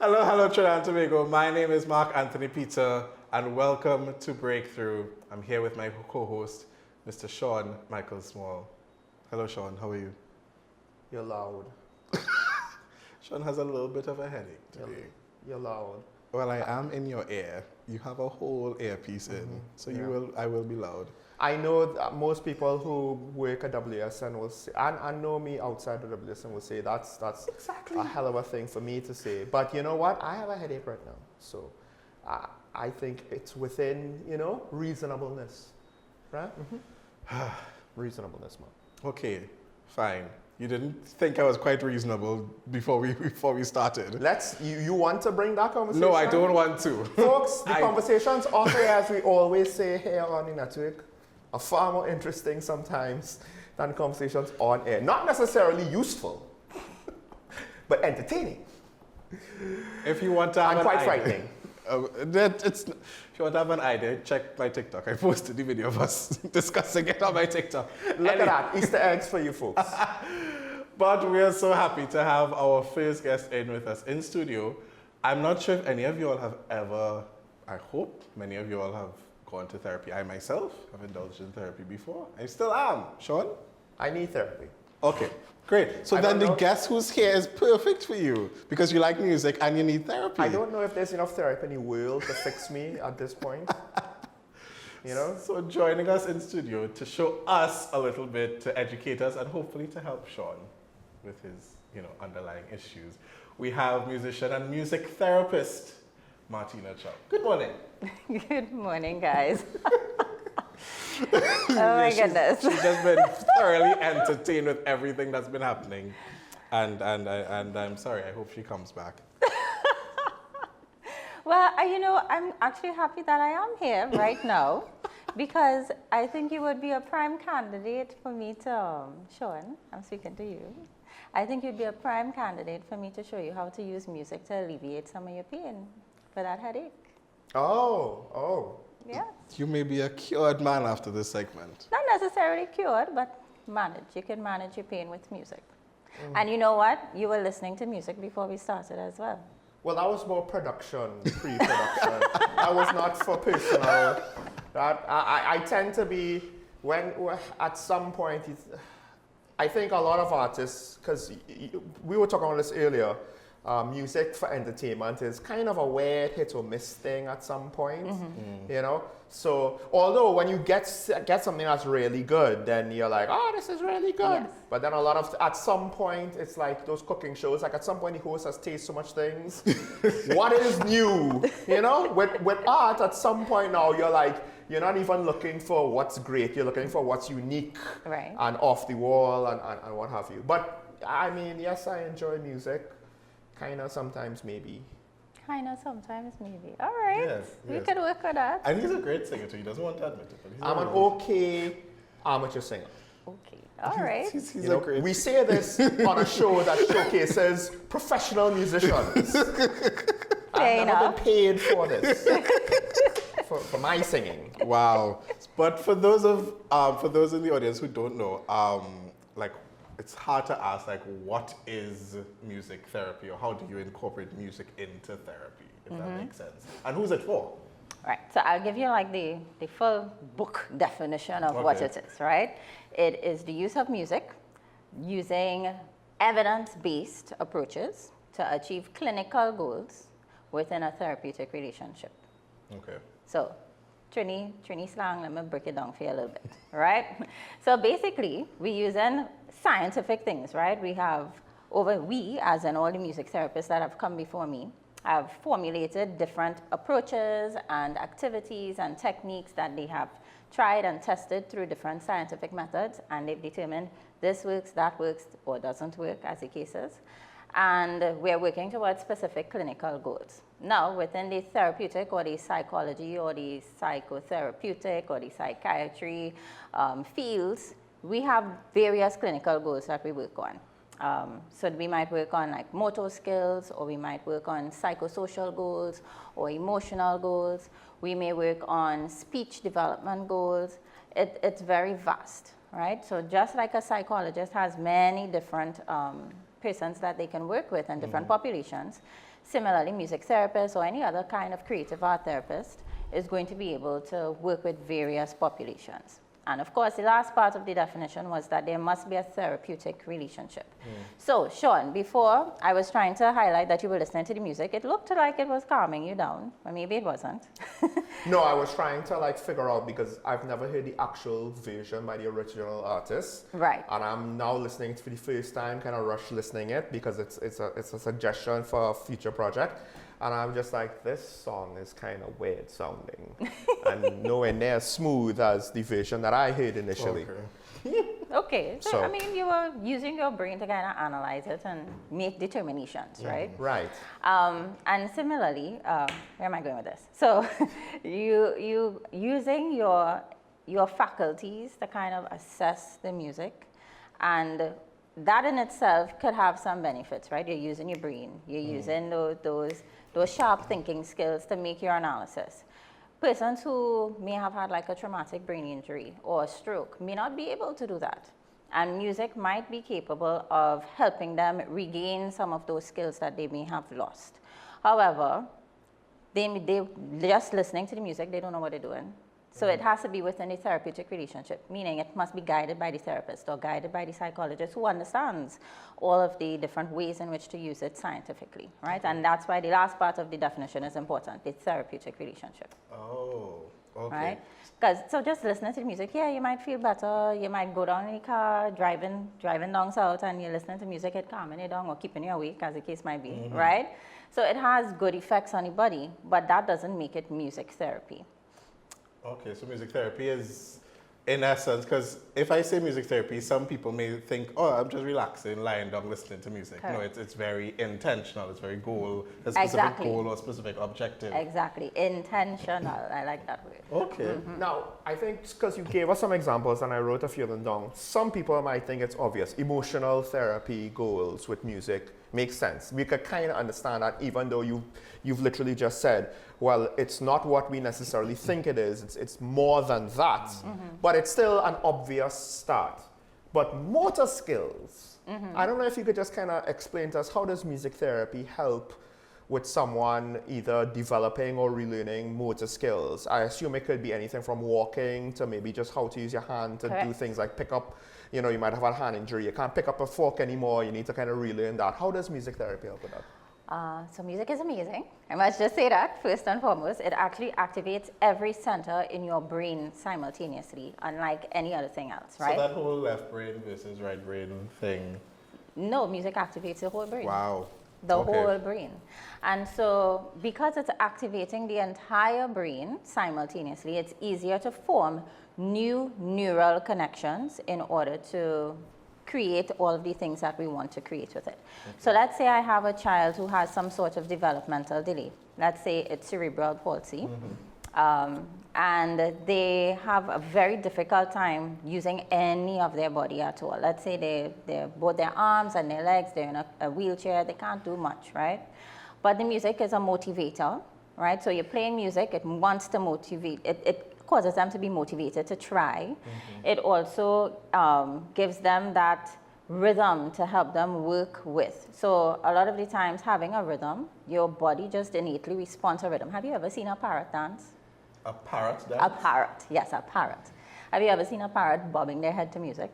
Hello, Trinidad and Tobago. My name is Mark Anthony Peter, and welcome to Breakthrough. I'm here with my co-host, Mr. Sean Michael Small. Hello, Sean. How are you? You're loud. Sean has a little bit of a headache today. You're loud. Well, I am in your ear. You have a whole earpiece in, so I will be loud. I know that most people who work at WSN will say, and know me outside of WSN will say that's exactly a hell of a thing for me to say. But you know what? I have a headache right now, so I think it's within reasonableness, right? Reasonableness, man. Okay, fine. You didn't think I was quite reasonable before we started. You want to bring that conversation? No, I don't want to. Folks, the conversations off air, as we always say here on the network, are far more interesting sometimes than conversations on air. Not necessarily useful, but entertaining. If you want to have and quite frightening. If you want to have an idea, check my TikTok. I posted the video of us discussing it on my TikTok. Look at that, Easter eggs for you folks. But we are so happy to have our first guest in with us in studio. I'm not sure if any of you all have ever, I hope many of you all have gone to therapy. I myself have indulged in therapy before. I still am. Sean? I need therapy. Okay, great. So then the guest who's here is perfect for you because you like music and you need therapy. I don't know if there's enough therapy in the world to fix me at this point. So joining us in studio to show us a little bit, to educate us and hopefully to help Sean with his, underlying issues. We have musician and music therapist, Martina Chow. Good morning. Good morning, guys. Oh my goodness. She's just been thoroughly entertained with everything that's been happening. And I'm sorry, I hope she comes back. Well, I'm actually happy that I am here right now because I think you would be a prime candidate for me to, Sean, I'm speaking to you. I think you'd be a prime candidate for me to show you how to use music to alleviate some of your pain for that headache. Oh. Yeah. You may be a cured man after this segment. Not necessarily cured, but manage. You can manage your pain with music. And you know what? You were listening to music before we started as well. Well, that was more production, pre-production. That was not for personal. I tend to be, when at some point, I think a lot of artists, because we were talking about this earlier, music for entertainment is kind of a weird hit or miss thing at some point, So although when you get something that's really good, then you're like, oh, this is really good. Yes. But then at some point, it's like those cooking shows. Like at some point, the host has tasted so much things. What is new? With art, at some point now, you're like, you're not even looking for what's great. You're looking for what's unique and off the wall and what have you. But I mean, yes, I enjoy music. Kind of, sometimes, maybe. Kind of, sometimes, maybe. All right. Yes. We could work on that. And he's a great singer too. He doesn't want to admit it. But I'm an okay amateur singer. Okay. All right. He's a great we say this on a show that showcases professional musicians. I've never been paid for this. for my singing. Wow. But for those in the audience who don't know, it's hard to ask, what is music therapy, or how do you incorporate music into therapy, if that makes sense? And who's it for? Right. So I'll give you the full book definition of what it is, right? It is the use of music using evidence-based approaches to achieve clinical goals within a therapeutic relationship. Okay. So Trini slang, let me break it down for you a little bit, right? So basically, we're using scientific things, right? We as in all the music therapists that have come before me, have formulated different approaches and activities and techniques that they have tried and tested through different scientific methods, and they've determined this works, that works, or doesn't work, as the case is. And we're working towards specific clinical goals. Now, within the therapeutic or the psychology or the psychotherapeutic or the psychiatry fields, we have various clinical goals that we work on. So we might work on motor skills, or we might work on psychosocial goals or emotional goals. We may work on speech development goals. It's very vast, right? So just like a psychologist has many different persons that they can work with and different populations, Similarly, music therapist or any other kind of creative art therapist is going to be able to work with various populations. And of course, the last part of the definition was that there must be a therapeutic relationship. So, Sean, before I was trying to highlight that you were listening to the music, it looked like it was calming you down, but maybe it wasn't. No, I was trying to like figure out because I've never heard the actual version by the original artist. Right. And I'm now listening for the first time, kind of rush listening it because it's a suggestion for a future project. And I'm just like, this song is kind of weird sounding and nowhere near as smooth as the version that I heard initially. Okay, so I mean, you were using your brain to kind of analyze it and make determinations, right? Right. And similarly, where am I going with this? So, you using your faculties to kind of assess the music, and that in itself could have some benefits, right? You're using your brain, you're using those sharp thinking skills to make your analysis. Persons who may have had like a traumatic brain injury or a stroke may not be able to do that. And music might be capable of helping them regain some of those skills that they may have lost. However, they just listening to the music, they don't know what they're doing. So it has to be within a therapeutic relationship, meaning it must be guided by the therapist or guided by the psychologist who understands all of the different ways in which to use it scientifically, right? And that's why the last part of the definition is important, the therapeutic relationship. Oh, okay. Right? Because, so just listening to the music, yeah, you might feel better, you might go down in the car, driving down south, and you're listening to music, it calming you down or keeping you awake, as the case might be, right? So it has good effects on the body, but that doesn't make it music therapy. Okay, so music therapy is, in essence, because if I say music therapy, some people may think, oh, I'm just relaxing, lying down, listening to music. Correct. No, it's very intentional. It's very a specific goal or specific objective. Exactly, intentional. I like that word. Okay. Now, I think because you gave us some examples and I wrote a few of them down, some people might think it's obvious. Emotional therapy goals with music makes sense. We could kind of understand that even though you've literally just said, well, it's not what we necessarily think it is. It's more than that. But it's still an obvious start. But motor skills, I don't know if you could just kind of explain to us, how does music therapy help with someone either developing or relearning motor skills? I assume it could be anything from walking to maybe just how to use your hand to do things like pick up, you might have a hand injury. You can't pick up a fork anymore. You need to kind of relearn that. How does music therapy help with that? So music is amazing. I must just say that, first and foremost. It actually activates every center in your brain simultaneously, unlike any other thing else, right? So that whole left brain versus right brain thing. No, music activates the whole brain. Wow. The whole brain. And so because it's activating the entire brain simultaneously, it's easier to form new neural connections in order to create all of the things that we want to create with it. So let's say I have a child who has some sort of developmental delay. Let's say it's cerebral palsy. And they have a very difficult time using any of their body at all. Let's say they're both their arms and their legs, they're in a wheelchair, they can't do much, right? But the music is a motivator, right? So you're playing music, it wants to motivate, it causes them to be motivated to try. It also gives them that rhythm to help them work with. So a lot of the times having a rhythm, your body just innately responds to rhythm. Have you ever seen a parrot dance? A parrot dance? A parrot, yes, a parrot. Have you ever seen a parrot bobbing their head to music?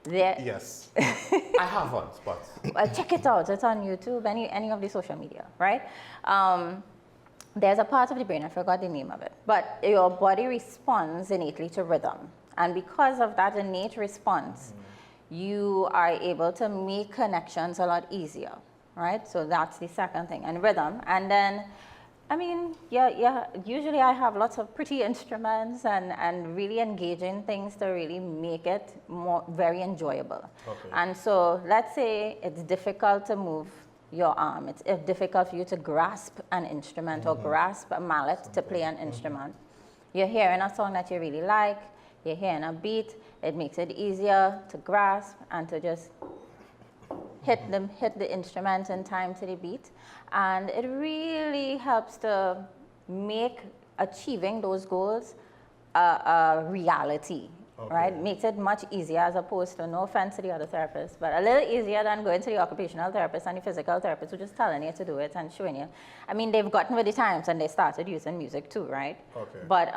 Yes. I haven't, but... Check it out, it's on YouTube, any of the social media, right? There's a part of the brain, I forgot the name of it, but your body responds innately to rhythm. And because of that innate response, you are able to make connections a lot easier, right? So that's the second thing, and rhythm. And then, I mean, usually I have lots of pretty instruments and really engaging things to really make it very enjoyable. Okay. And so let's say it's difficult to move your arm. It's difficult for you to grasp an instrument or grasp a mallet to play an instrument. You're hearing a song that you really like, you're hearing a beat, it makes it easier to grasp and to just hit the instrument in time to the beat. And it really helps to make achieving those goals a reality right? Makes it much easier as opposed to, no offense to the other therapists, but a little easier than going to the occupational therapist and the physical therapist who just telling you to do it and showing you. I mean, they've gotten with the times and they started using music too, right? Okay. But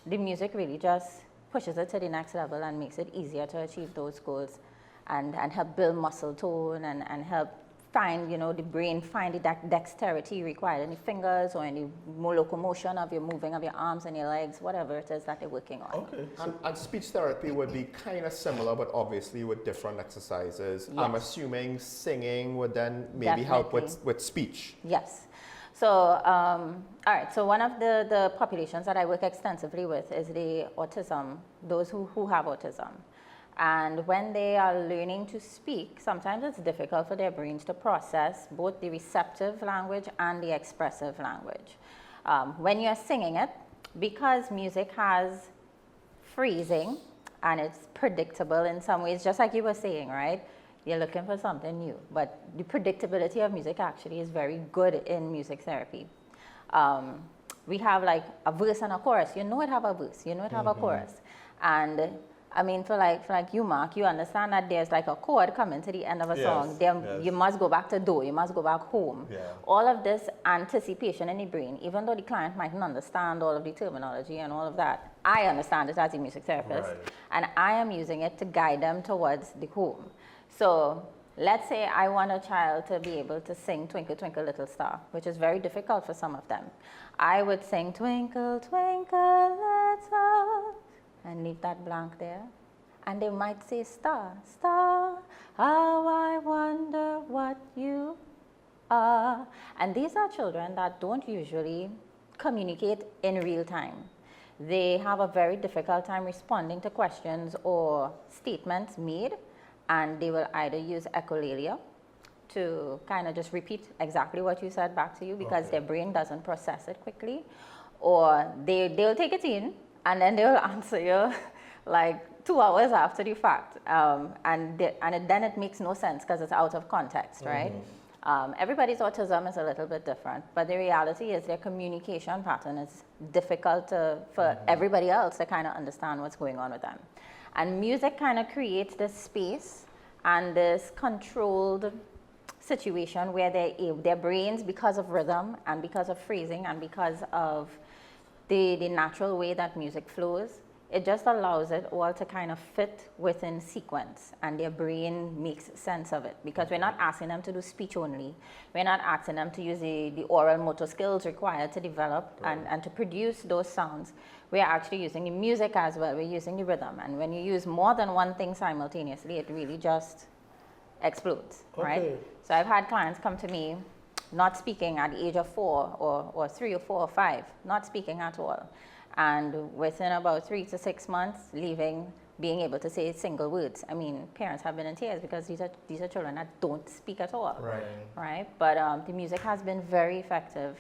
the music really just pushes it to the next level and makes it easier to achieve those goals and help build muscle tone and help find, the brain find the dexterity required in the fingers or in the locomotion of your moving of your arms and your legs, whatever it is that they're working on. Okay. And speech therapy would be kind of similar, but obviously with different exercises. Yes. I'm assuming singing would then maybe help Definitely. with speech. Yes. So, all right, so one of the populations that I work extensively with is the autism, those who have autism. And when they are learning to speak, sometimes it's difficult for their brains to process both the receptive language and the expressive language. When you're singing it, because music has phrasing and it's predictable in some ways, just like you were saying, right? You're looking for something new, but the predictability of music actually is very good in music therapy. We have like a verse and a chorus. You know it have a verse, you know it have a chorus. And I mean, for like you, Mark, you understand that there's like a chord coming to the end of a song. You must go back to do, you must go back home. Yeah. All of this anticipation in the brain, even though the client mightn't understand all of the terminology and all of that, I understand it as a music therapist. Right. And I am using it to guide them towards the home. So let's say I want a child to be able to sing Twinkle, Twinkle, Little Star, which is very difficult for some of them. I would sing Twinkle, Twinkle, Little, and leave that blank there. And they might say star, star, how I wonder what you are. And these are children that don't usually communicate in real time. They have a very difficult time responding to questions or statements made, and they will either use echolalia to kind of just repeat exactly what you said back to you because their brain doesn't process it quickly, or they'll take it in and then they'll answer you like 2 hours after the fact, then it makes no sense because it's out of context, right? Everybody's autism is a little bit different, but the reality is their communication pattern is difficult for everybody else to kind of understand what's going on with them. And music kind of creates this space and this controlled situation where their brains, because of rhythm and because of phrasing and because of the natural way that music flows, it just allows it all to kind of fit within sequence, and their brain makes sense of it, because we're not asking them to do speech only. We're not asking them to use the oral motor skills required to develop and to produce those sounds. We're actually using the music as well. We're using the rhythm, and when you use more than one thing simultaneously, it really just explodes, right? So I've had clients come to me not speaking at the age of 4 or 3 or 4 or 5, not speaking at all. And within about 3 to 6 months, being able to say single words. I mean, parents have been in tears because these are children that don't speak at all, right? But the music has been very effective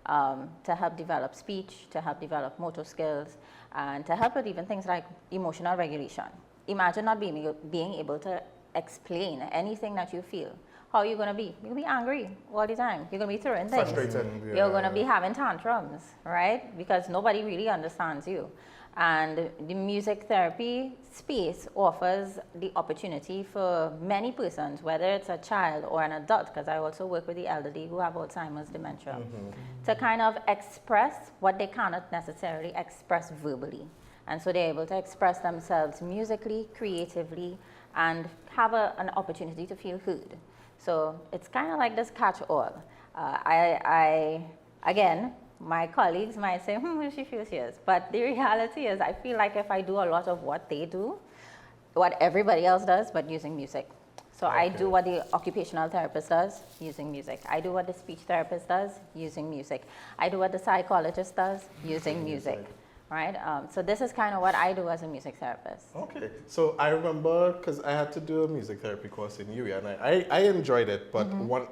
to help develop speech, to help develop motor skills, and to help with even things like emotional regulation. Imagine not being able to explain anything that you feel. How are you going to be? You're going to be angry all the time. You're going to be throwing things. Frustrated. You're going to be having tantrums, right? Because nobody really understands you. And the music therapy space offers the opportunity for many persons, whether it's a child or an adult, because I also work with the elderly who have Alzheimer's dementia, to kind of express what they cannot necessarily express verbally. And so they're able to express themselves musically, creatively, and have an opportunity to feel heard. So it's kind of like this catch-all. Again, my colleagues might say, well, she feels she is. But the reality is, I feel like if I do a lot of what they do, what everybody else does, but using music. So I do what the occupational therapist does, using music. I do what the speech therapist does, using music. I do what the psychologist does, using music. Right? So this is kind of what I do as a music therapist. Okay. So I remember, because I had to do a music therapy course in UE, and I enjoyed it, but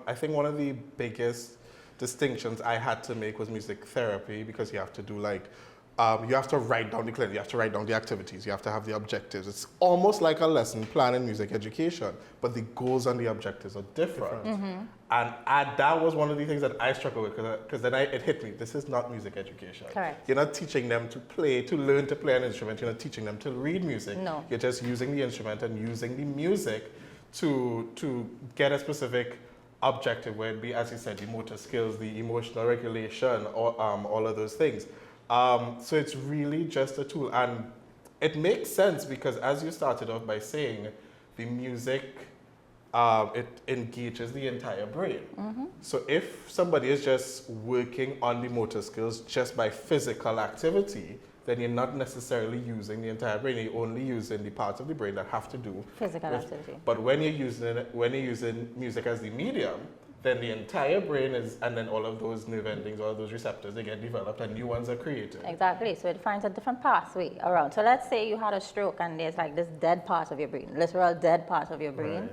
I think one of the biggest distinctions I had to make was music therapy, because you have to do like you have to write down the clinic, you have to write down the activities, you have to have the objectives. It's almost like a lesson plan in music education, but the goals and the objectives are different. And that was one of the things that I struggled with, because then it hit me. This is not music education. Correct. You're not teaching them to play, to learn to play an instrument. You're not teaching them to read music. No. You're just using the instrument and using the music to get a specific objective, where it be, as you said, the motor skills, the emotional regulation, or all of those things. So it's really just a tool, and it makes sense because, as you started off by saying, the music, it engages the entire brain. So if somebody is just working on the motor skills just by physical activity, then you're not necessarily using the entire brain. You're only using the parts of the brain that have to do Physical with, activity. But when you're using music as the medium, then the entire brain is, and then all of those nerve endings, all of those receptors, they get developed and new ones are created. Exactly. So it finds a different pathway around. So let's say you had a stroke and there's like this dead part of your brain, literal dead part of your brain. Right.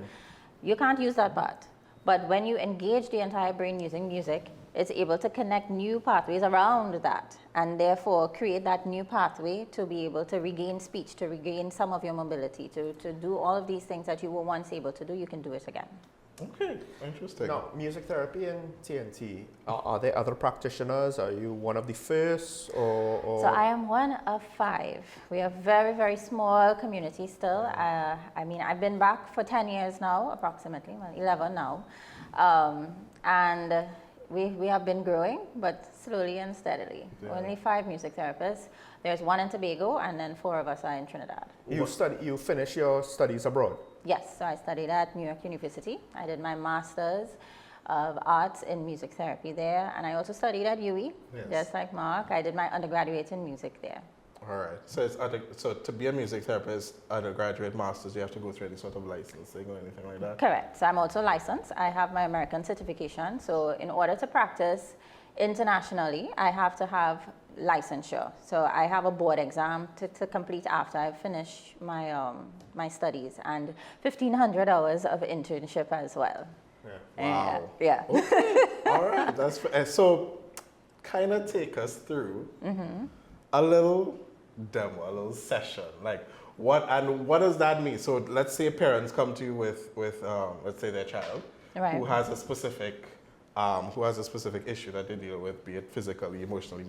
You can't use that part. But when you engage the entire brain using music, it's able to connect new pathways around that, and therefore create that new pathway to be able to regain speech, to regain some of your mobility, to do all of these things that you were once able to do, you can do it again. Okay, interesting. Now, music therapy in TNT, are there other practitioners? Are you one of the first? Or? So I am one of 5. We are very, very small community still. I mean, I've been back for 10 years now, approximately, well, 11 now. And we have been growing, but slowly and steadily. Yeah. Only 5 music therapists. There's 1 in Tobago, and then 4 of us are in Trinidad. You finish your studies abroad? Yes, so I studied at New York University. I did my Master's of Arts in Music Therapy there, and I also studied at UE, Yes. just like Mark. I did my undergraduate in music there. All right. So to be a music therapist, undergraduate, master's, you have to go through any sort of licensing or anything like that? Correct. So I'm also licensed. I have my American certification. So in order to practice internationally, I have to have licensure. So I have a board exam to complete after I finish my my studies, and 1,500 hours of internship as well. Yeah. Wow. Yeah. Okay. All right. That's so. Kind of take us through a little demo, a little session. Like what does that mean? So let's say parents come to you with let's say their child Right. who has a specific issue that they deal with, be it physically, emotionally,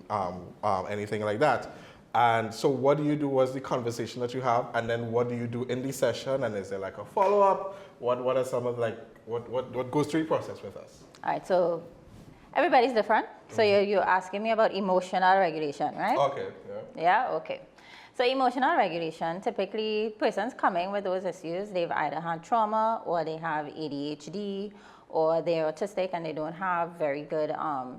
anything like that. And so what do you do? What's the conversation that you have? And then what do you do in the session? And is there like a follow-up? What are some of like, what goes through the process with us? All right. So everybody's different. So you're asking me about emotional regulation, right? Okay. Yeah. Yeah, okay. So emotional regulation, typically persons coming with those issues, they've either had trauma or they have ADHD or they're autistic and they don't have very good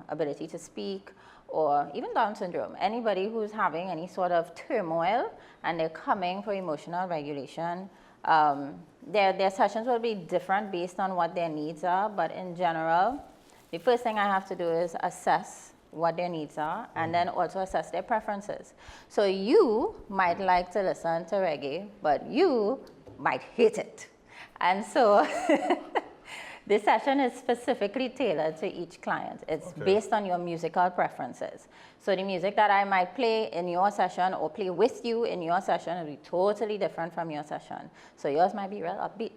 ability to speak, or even Down syndrome. Anybody who's having any sort of turmoil and they're coming for emotional regulation, their sessions will be different based on what their needs are, but in general, the first thing I have to do is assess what their needs are, and then also assess their preferences. So you might like to listen to reggae, but you might hate it. And so this session is specifically tailored to each client. It's based on your musical preferences. So the music that I might play in your session or play with you in your session will be totally different from your session. So yours might be real upbeat,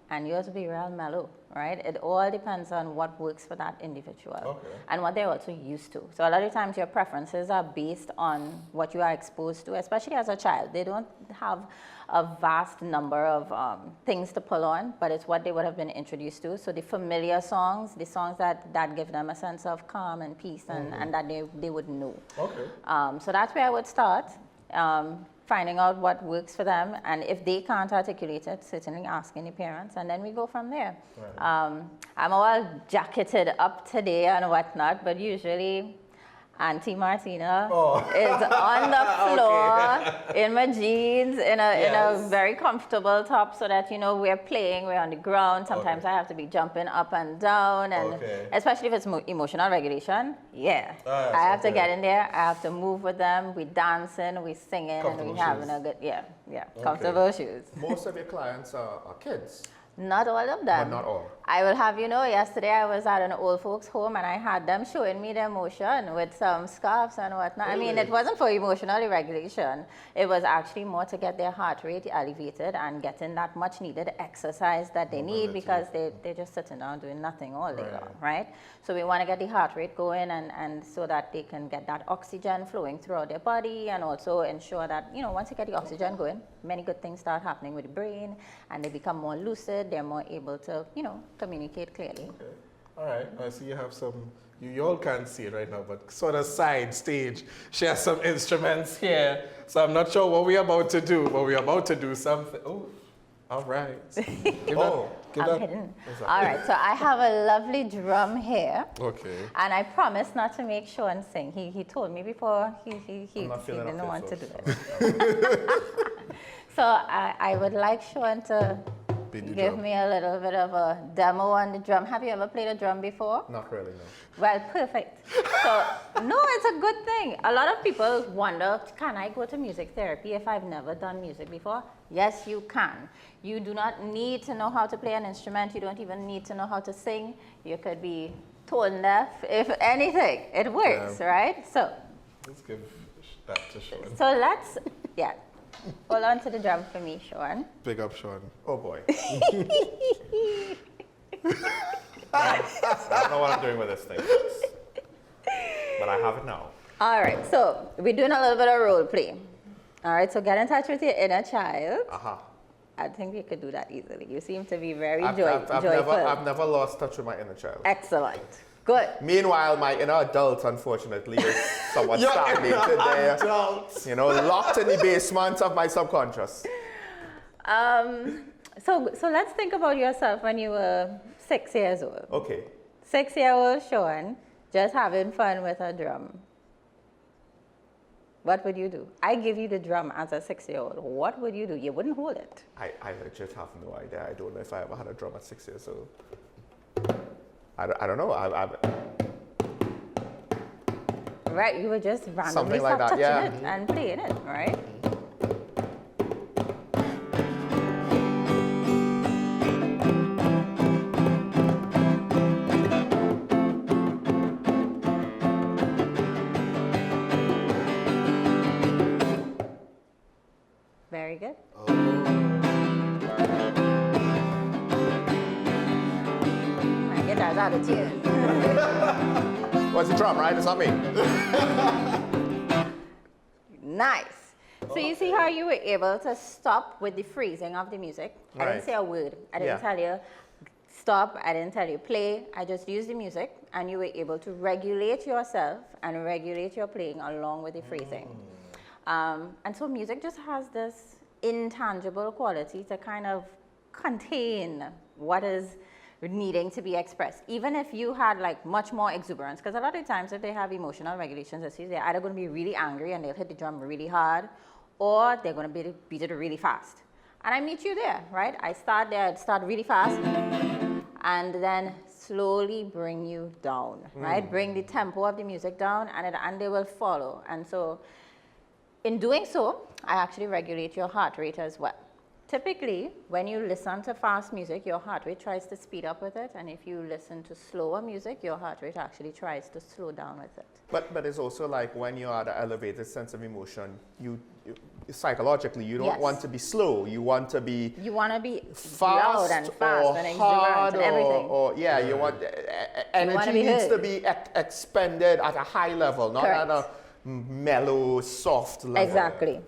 and yours will be real mellow, right? It all depends on what works for that individual and what they're also used to. So a lot of times your preferences are based on what you are exposed to, especially as a child. They don't have a vast number of things to pull on, but it's what they would have been introduced to. So the familiar songs, the songs that give them a sense of calm and peace and that they would know. Okay. So that's where I would start, finding out what works for them, and if they can't articulate it, certainly asking the parents, and then we go from there. Right. I'm all jacketed up today and whatnot, but usually Auntie Martina is on the floor in my jeans, in a very comfortable top, so that, you know, we're playing, we're on the ground. Sometimes I have to be jumping up and down, and especially if it's emotional regulation, I have to get in there, I have to move with them, we dancing, we singing, and we having a good, comfortable shoes. Most of your clients are kids. Not all of them. But not all. I will have you know, yesterday I was at an old folks home and I had them showing me their motion with some scarves and whatnot. I mean, it wasn't for emotional regulation. It was actually more to get their heart rate elevated and getting that much needed exercise that they need because they're just sitting down doing nothing all day long, right? So we want to get the heart rate going and so that they can get that oxygen flowing throughout their body and also ensure that, you know, once you get the oxygen going, many good things start happening with the brain and they become more lucid, they're more able to, you know, communicate clearly. Okay. All right. I see you have some, you all can't see it right now, but sort of side stage. She has some instruments here. So I'm not sure what we're about to do, but we're about to do something. Oh, all right. I'm hidden. All right, so I have a lovely drum here. Okay. And I promised not to make Sean sing. He told me before he didn't want to do it. So I would like Sean to give me a little bit of a demo on the drum. Have you ever played a drum before? Not really, no. Well, perfect. So, no, it's a good thing. A lot of people wonder, can I go to music therapy if I've never done music before? Yes, you can. You do not need to know how to play an instrument. You don't even need to know how to sing. You could be tone deaf. If anything, it works, right? So, let's give that to Sean. So let's, hold on to the drum for me, Sean. Big up, Sean. Oh boy. I don't know what I'm doing with this thing, but I have it now. All right, so we're doing a little bit of role play. All right, so get in touch with your inner child. I think we could do that easily. You seem to be very joyful. I've never lost touch with my inner child. Excellent. Good. Meanwhile, my inner adult, unfortunately, is somewhat stagnated there. You know, locked in the basement of my subconscious. So let's think about yourself when you were 6 years old. Okay. 6-year-old Sean, just having fun with a drum. What would you do? I give you the drum as a 6-year-old. What would you do? You wouldn't hold it. I legit have no idea. I don't know if I ever had a drum at 6 years old. I don't know. Right, you would just randomly something like start that, touching it and playing it, right? Very good. My guitar's out of tune. What's the drum, right? It's not me. Nice. So you see how you were able to stop with the freezing of the music? I didn't say a word. I didn't tell you stop. I didn't tell you play. I just used the music and you were able to regulate yourself and regulate your playing along with the freezing. And so music just has this intangible quality to kind of contain what is needing to be expressed. Even if you had like much more exuberance, because a lot of times if they have emotional regulations, they're either going to be really angry and they'll hit the drum really hard, or they're going to beat it really fast. And I meet you there, right? I start there, I'd start really fast, and then slowly bring you down, right? Bring the tempo of the music down, and they will follow. And so in doing so, I actually regulate your heart rate as well. Typically, when you listen to fast music, your heart rate tries to speed up with it. And if you listen to slower music, your heart rate actually tries to slow down with it. But it's also like when you are at an elevated sense of emotion, you psychologically, you don't want to be slow. You want to be fast, loud and fast and exuberant and everything. You want energy needs to be expended at a high level, not at a mellow, soft level. Exactly.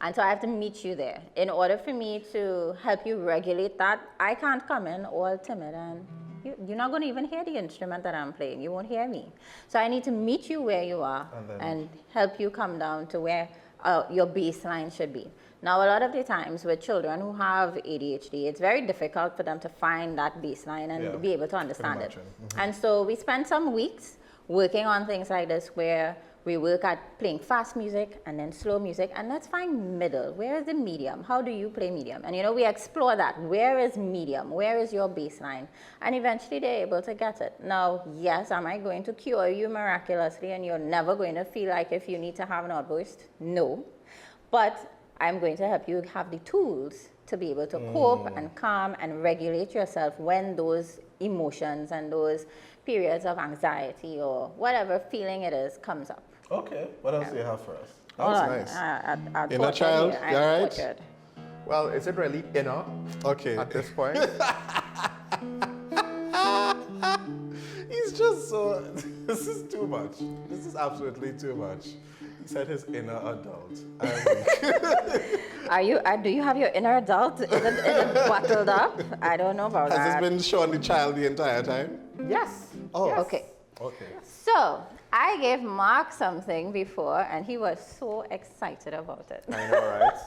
And so I have to meet you there. In order for me to help you regulate that, I can't come in all timid and you're not going to even hear the instrument that I'm playing. You won't hear me. So I need to meet you where you are and help you come down to where your baseline should be. Now, a lot of the times with children who have ADHD, it's very difficult for them to find that baseline and be able to understand it. And so we spend some weeks working on things like this where we work at playing fast music and then slow music, and let's find middle. Where is the medium? How do you play medium? And we explore that. Where is medium? Where is your baseline? And eventually they're able to get it. Now, yes, am I going to cure you miraculously and you're never going to feel like if you need to have an outburst? No. But I'm going to help you have the tools to be able to cope and calm and regulate yourself when those emotions and those periods of anxiety or whatever feeling it is comes up. Okay. What else do you have for us? Hold on. Nice. Inner child, you all right? Well, is it really inner Okay. at this point? He's just so. This is too much. This is absolutely too much. He said his inner adult. Do you have your inner adult? Is it bottled up? I don't know about that. Has this been showing the child the entire time? Yes. Oh. Yes. Okay. Okay. So I gave Mark something before, and he was so excited about it. I know, right?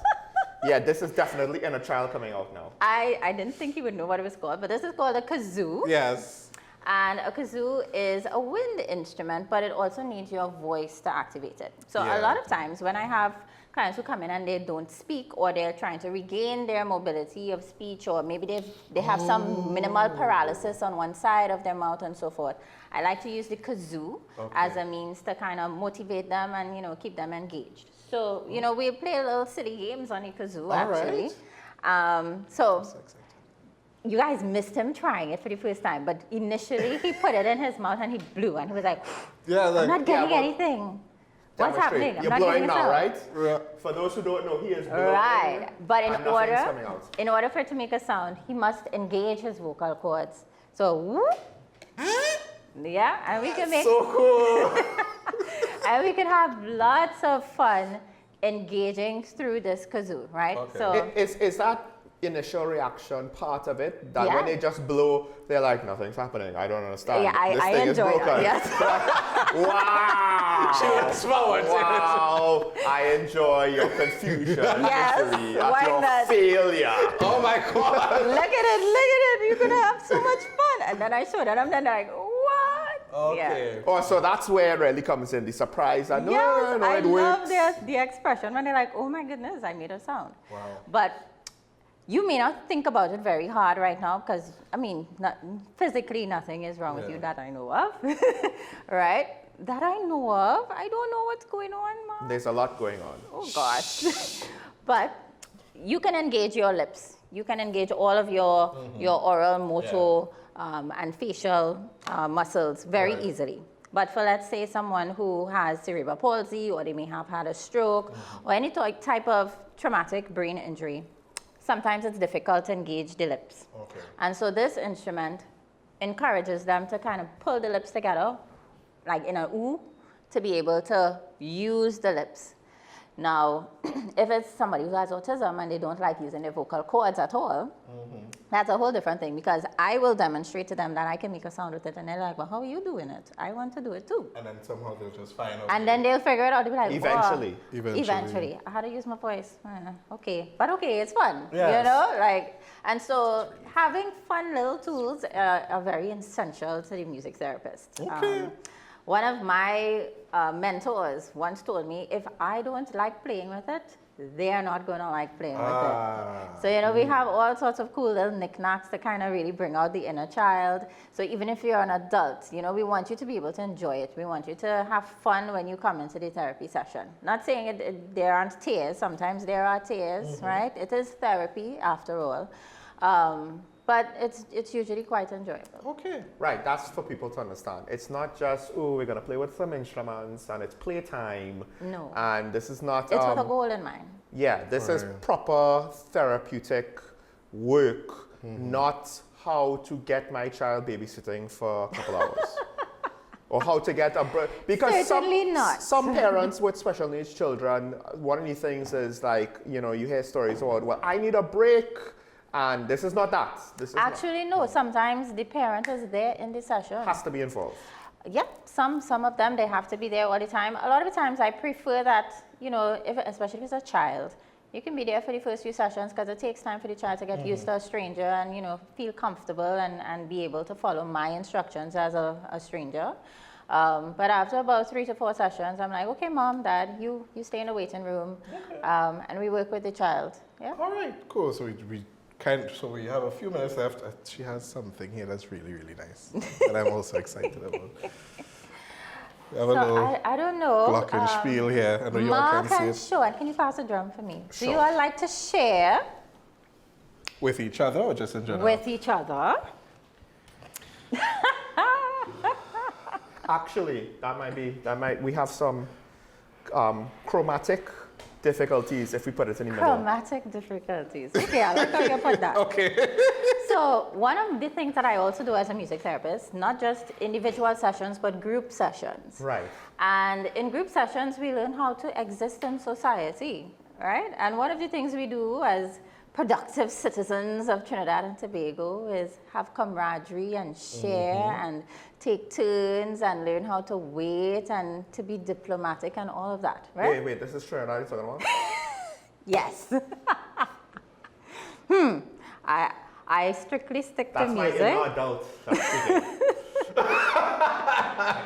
Yeah, this is definitely inner child coming out now. I didn't think he would know what it was called, but this is called a kazoo. Yes. And a kazoo is a wind instrument, but it also needs your voice to activate it. So a lot of times when I have clients who come in and they don't speak, or they're trying to regain their mobility of speech, or maybe they have some minimal paralysis on one side of their mouth and so forth, I like to use the kazoo as a means to kind of motivate them and, you know, keep them engaged. So, you know, we play little silly games on the kazoo, actually. So you guys missed him trying it for the first time, but initially he put it in his mouth and he blew, and he was like, I'm not getting anything. What's happening? You're blowing now, right? Yeah. For those who don't know, he is blowing. Right, but in order for it to make a sound, he must engage his vocal cords. So, whoop, yeah, and we can make so cool. and we can have lots of fun engaging through this kazoo, right? Okay. So is that initial reaction part of it? That when they just blow, they're like, nothing's happening. I don't understand. Yeah, I enjoy that. Yes. Wow. She looks forward to it. Wow. I enjoy your confusion. Yes. Misery, Why at your not? failure. Oh my God. Look at it. You're gonna have so much fun. And then I showed it. I'm then like, what? Okay. Yeah. Oh, so that's where it really comes in, the surprise. And Yes, I it love works. the expression when they're like, oh my goodness, I made a sound. Wow. But you may not think about it very hard right now because, I mean, physically nothing is wrong with you that I know of, right? That I know of. I don't know what's going on, Mom. There's a lot going on. Oh, gosh. But you can engage your lips. You can engage all of your oral, motor, and facial muscles very easily. But for, let's say, someone who has cerebral palsy, or they may have had a stroke, or any type of traumatic brain injury, sometimes it's difficult to engage the lips. Okay. And so this instrument encourages them to kind of pull the lips together, like in a ooh, to be able to use the lips. Now, if it's somebody who has autism and they don't like using their vocal cords at all, that's a whole different thing, because I will demonstrate to them that I can make a sound with it, and they're like, well, how are you doing it? I want to do it too. And then somehow they'll just find out. And then they'll figure it out. They'll be like, Eventually. oh, eventually. How to use my voice. Okay. But okay, it's fun. Yes. You know? Like, and so having fun little tools are very essential to the music therapist. Okay. One of my mentors once told me, if I don't like playing with it, they are not going to like playing with it. So, you know, we have all sorts of cool little knickknacks to kind of really bring out the inner child. So even if you're an adult, you know, we want you to be able to enjoy it. We want you to have fun when you come into the therapy session. Not saying there aren't tears. Sometimes there are tears, right? It is therapy after all. But it's usually quite enjoyable. Okay. Right, that's for people to understand. It's not just, oh, we're going to play with some instruments and it's playtime. No. And this is not... It's with a goal in mind. Yeah, this is proper therapeutic work, not how to get my child babysitting for a couple hours. Or how to get a break. Because some parents with special needs children, one of the things is like, you know, you hear stories about, well, I need a break. And this is not that. This is Actually, no. Sometimes the parent is there in the session. Has to be involved. Yep. Some of them, they have to be there all the time. A lot of the times I prefer that, you know, especially if it's a child, you can be there for the first few sessions because it takes time for the child to get used to a stranger and, you know, feel comfortable and be able to follow my instructions as a stranger. But after about 3 to 4 sessions, I'm like, okay, Mom, Dad, you stay in the waiting room, and we work with the child. Yeah. All right, cool. So so we have a few minutes left. She has something here that's really, really nice that I'm also excited about. We have a little I don't know. glockenspiel here. I know you all Mark can see and it. Sean, can you pass a drum for me? Sure. Do you all like to share With each other or just in general? with each other? Actually, we have some chromatic difficulties if we put it in the middle. Chromatic difficulties. Okay, I like how you put that. Okay. So one of the things that I also do as a music therapist, not just individual sessions, but group sessions. Right. And in group sessions, we learn how to exist in society, right? And one of the things we do as productive citizens of Trinidad and Tobago is have camaraderie and share and take turns and learn how to wait and to be diplomatic and all of that, right? Wait, this is Trinidad you're talking about? Yes. I strictly stick That's to my music. inner adult that's speaking.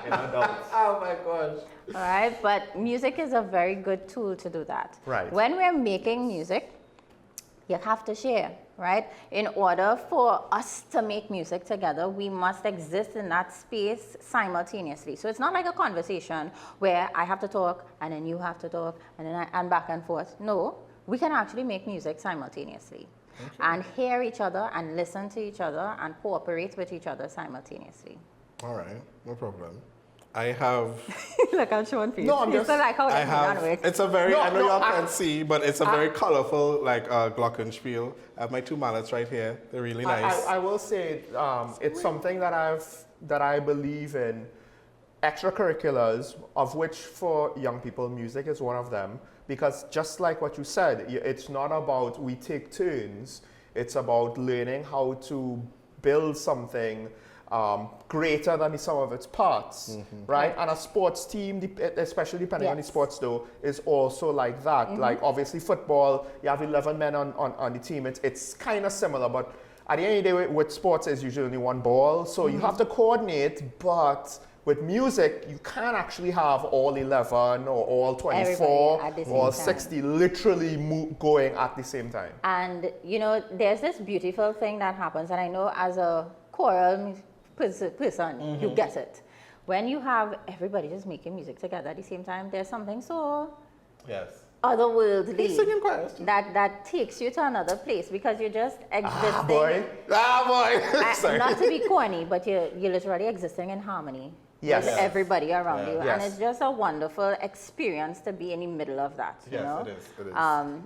Inner adult. Oh my gosh. All right, but music is a very good tool to do that. Right. When we're making music, you have to share, right? In order for us to make music together, we must exist in that space simultaneously. So it's not like a conversation where I have to talk and then you have to talk and then and back and forth. No, we can actually make music simultaneously and hear each other and listen to each other and cooperate with each other simultaneously. All right, no problem. I have, Look, I'm showing face. No, I'm You just- still like how I it's have, done with. it's a very, I know y'all I- can't see, but it's a very colorful, like, glockenspiel. I have my two mallets right here. They're really nice. I will say it's something that I believe in. Extracurriculars, of which for young people, music is one of them. Because just like what you said, it's not about we take turns. It's about learning how to build something greater than the sum of its parts, right? And a sports team, especially depending on the sports though, is also like that. Like obviously football, you have 11 men on the team. It's kind of similar, but at the end of the day with sports, it's usually only one ball. So you have to coordinate, but with music, you can't actually have all 11 or all 24 Everybody at the same or time. 60 literally going at the same time. And you know, there's this beautiful thing that happens, and I know as a choral person, you get it. When you have everybody just making music together at the same time, there's something so Yes. otherworldly He's singing choirs too. that takes you to another place because you're just existing. Boy. Sorry. Not to be corny, but you're literally existing in harmony Yes. with everybody around Yeah. you, Yes. and it's just a wonderful experience to be in the middle of that. You Yes, know? it is. It is.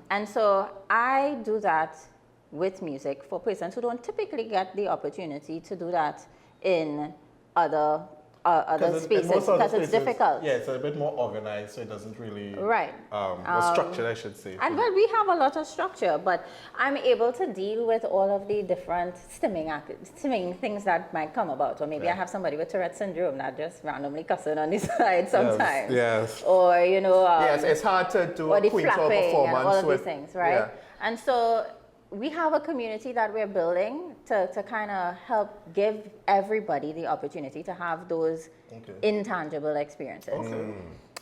And so I do that with music for persons who don't typically get the opportunity to do that in other spaces because it's difficult. Yeah, it's a bit more organized, so it doesn't really. Right. More structured, I should say. And well, we have a lot of structure, but I'm able to deal with all of the different stimming things that might come about. Or maybe I Right. have somebody with Tourette syndrome that just randomly cussing on the side sometimes. Yes. Or, you know, Yes, it's hard to do or a the quintuple flapping performance and all of with these things, right? yeah. And so we have a community that we're building to kind of help give everybody the opportunity to have those intangible experiences.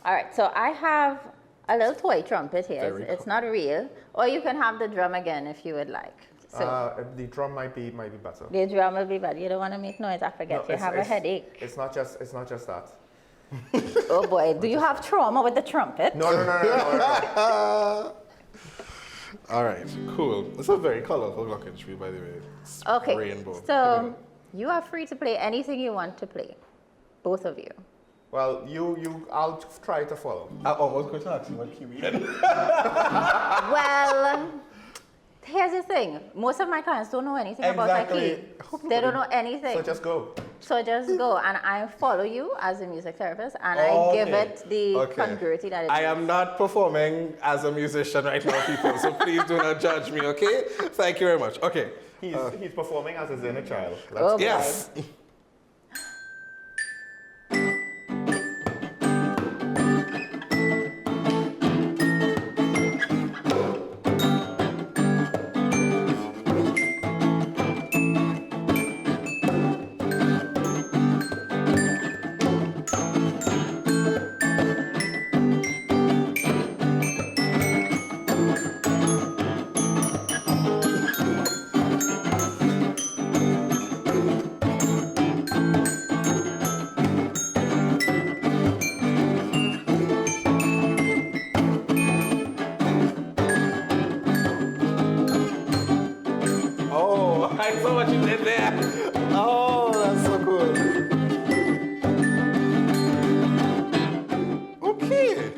All right, so I have a little toy trumpet here. Very It's not real. Or you can have the drum again if you would like. So The drum might be better. the drum will be better. You don't want to make noise. I forget. No, You have a headache. It's not just that. Oh boy, do you have trauma with the trumpet? No. All right, cool. It's a very colorful glockenspiel, by the way. It's Okay, rainbow. so you are free to play anything you want to play. Both of you. Well, I'll try to follow. I almost going to ask you what key we in. Well, here's the thing. Most of my clients don't know anything about my key. Exactly. They don't know anything. So just go. So just go, and I follow you as a music therapist, and I give it the congruity that it I needs. am not performing as a musician right now, people, so please do not judge me, okay? Thank you very much. Okay. He's performing as his inner child. Oh, boy. Yes. I saw what you did there. Oh, that's so cool. Okay.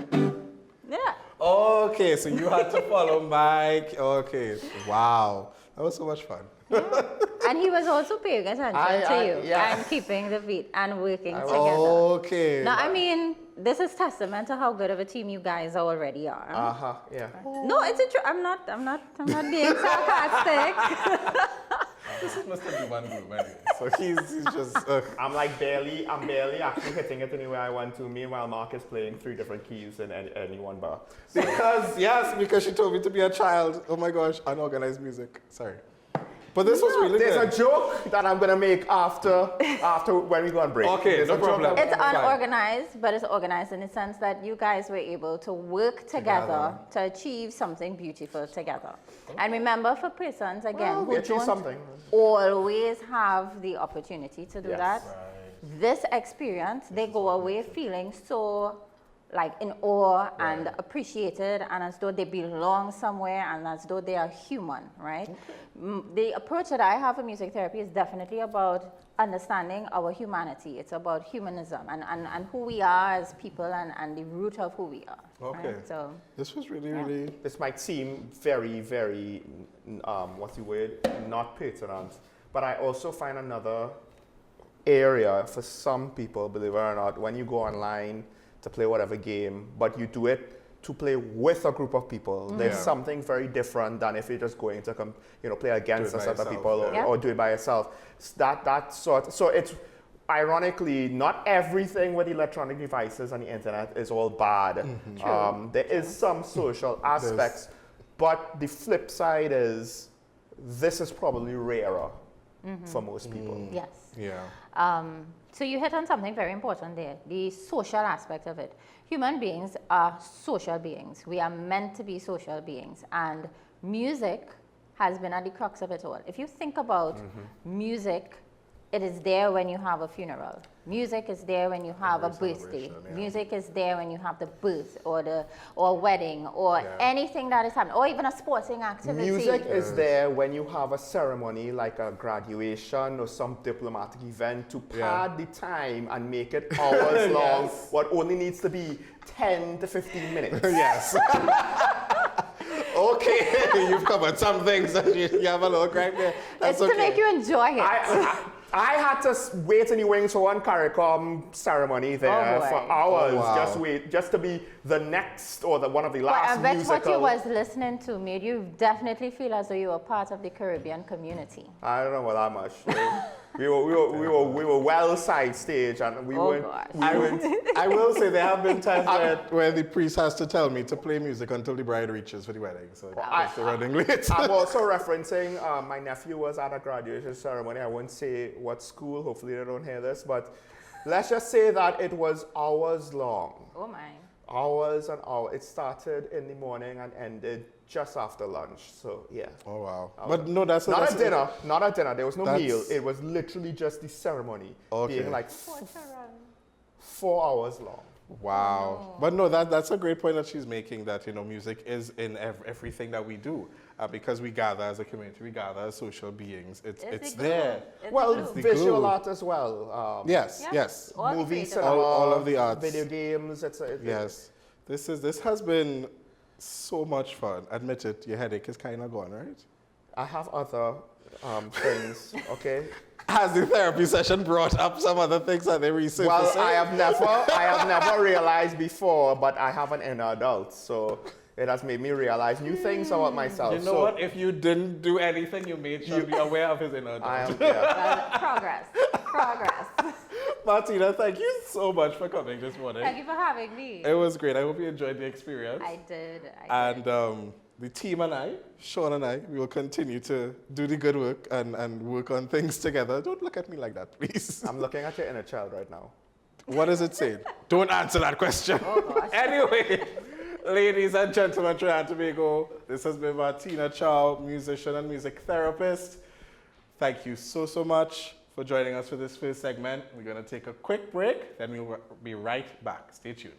Yeah. Okay, so you had to follow Mike. Okay. Wow. That was so much fun. And he was also paying attention to you yeah. and keeping the beat and working together. Okay. Now, I mean, this is testament to how good of a team you guys already are. Yeah. No, it's a I'm not being sarcastic. This is Mr. Duban Group, anyway. So he's just. I'm barely actually hitting it anywhere I want to. Meanwhile, Mark is playing 3 different keys in any one bar. Because she told me to be a child. Oh my gosh, unorganized music. Sorry. But this was really good. There's a joke that I'm gonna make after when we go on break. Okay, There's no a joke problem. It's Fine. unorganized, but it's organized in the sense that you guys were able to work together to achieve something beautiful together. And remember, for persons, again, we who achieved don't something. always have the opportunity to do Yes. that, this experience, they go away feeling so like in awe and appreciated, and as though they belong somewhere and as though they are human, right? The approach that I have for music therapy is definitely about understanding our humanity. It's about humanism and who we are as people and the root of who we are. Okay. Right? So this was really. This might seem very, very, what's the word? Not pertinent. But I also find another area for some people, believe it or not, when you go online to play whatever game, but you do it to play with a group of people. There's something very different than if you're just going to play against a set of people or do it by yourself. So it's ironically not everything with electronic devices and the internet is all bad. There is some social aspects, but the flip side is this is probably rarer for most people. yes. Yeah. So you hit on something very important there, the social aspect of it. Human beings are social beings. We are meant to be social beings. And music has been at the crux of it all. If you think about music, it is there when you have a funeral. Music is there when you have a birthday. Music is there when you have the birth or a wedding or anything that is happening, or even a sporting activity. Music is there when you have a ceremony like a graduation or some diplomatic event to pad the time and make it hours long. What only needs to be 10 to 15 minutes. Yes. Okay, you've covered some things that you have a little gripe there. That's It's to make you enjoy it. I had to wait in the wings for one CARICOM ceremony there for hours, just to be the next or one of the last I bet musical. what you was listening to made you definitely feel as though you were part of the Caribbean community. I don't know about that much. We were well side stage and we weren't. I will say there have been times where the priest has to tell me to play music until the bride reaches for the wedding. So it's running late. I'm also referencing my nephew was at a graduation ceremony. I won't say what school. Hopefully they don't hear this, but let's just say that it was hours long. Oh my. Hours and hours. It started in the morning and ended just after lunch. So yeah. Oh wow. But no, that's not a dinner. Not a dinner. There was no meal. It was literally just the ceremony being like 4 hours long. Wow. Oh. But no, that's a great point that she's making, that music is in everything that we do. Because we gather as a community, we gather as social beings. It's there. Well, visual art as well. Yes. All movies, cinema, all of the arts, video games. Yes. This has been so much fun. Admit it, your headache is kind of gone, right? I have other things. Okay. Has the therapy session brought up some other things that they researched? Well, I have never realized before, but I have an inner adult, so it has made me realize new things about myself. You know what? If you didn't do anything, you made sure to be aware of his inner adult. I am, Progress. Martina, thank you so much for coming this morning. Thank you for having me. It was great. I hope you enjoyed the experience. I did. And the team and I, Sean and I, we will continue to do the good work and work on things together. Don't look at me like that, please. I'm looking at your inner child right now. What does it say? Don't answer that question. Oh, gosh. Anyway, ladies and gentlemen, Trinidad and Tobago, this has been Martina Chow, musician and music therapist. Thank you so much for joining us for this first segment. We're going to take a quick break, then we'll be right back. Stay tuned.